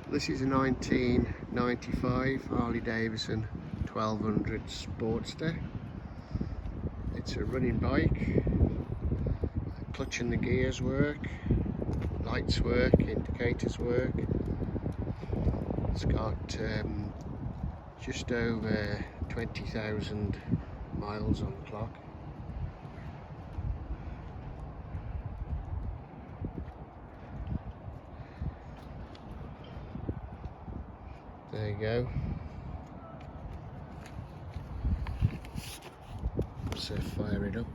This is a 1995 Harley Davidson 1200 Sportster. It's a running bike. Clutch and the gears work, lights work, indicators work. It's got just over 20,000 miles on the clock. There you go. So fire it up.